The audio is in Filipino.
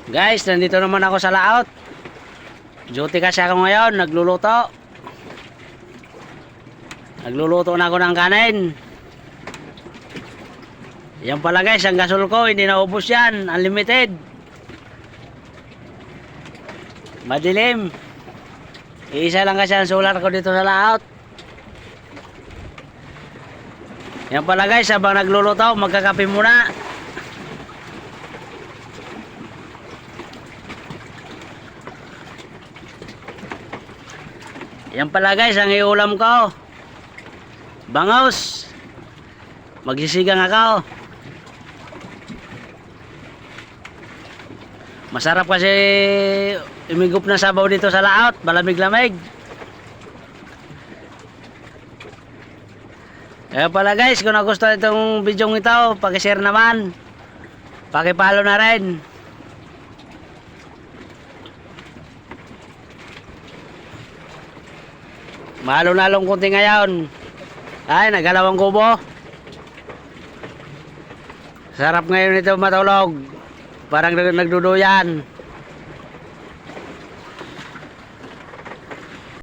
Guys, nandito naman ako sa laot. Duty kasi ako ngayon, nagluluto. Nagluluto na ako ng kanin. Yan pala guys, ang gasol ko, hindi naubos yan. Unlimited. Madilim. Iisa lang kasi ang solar ko dito sa laot. Yan pala guys, habang nagluluto, magkakape muna. Yan pala guys, ang iulam ko. Bangos. Magsisigang ako. Masarap kasi imigup na sabaw dito sa laot. Malamig-lamig. Kaya pala guys, kung nagustuhan itong video ito, paki-share naman. Paki-follow na rin. Mahalo-nalong kunti ngayon. Ay, nagalawang kubo. Sarap ngayon ito matulog. Parang nagduduyan.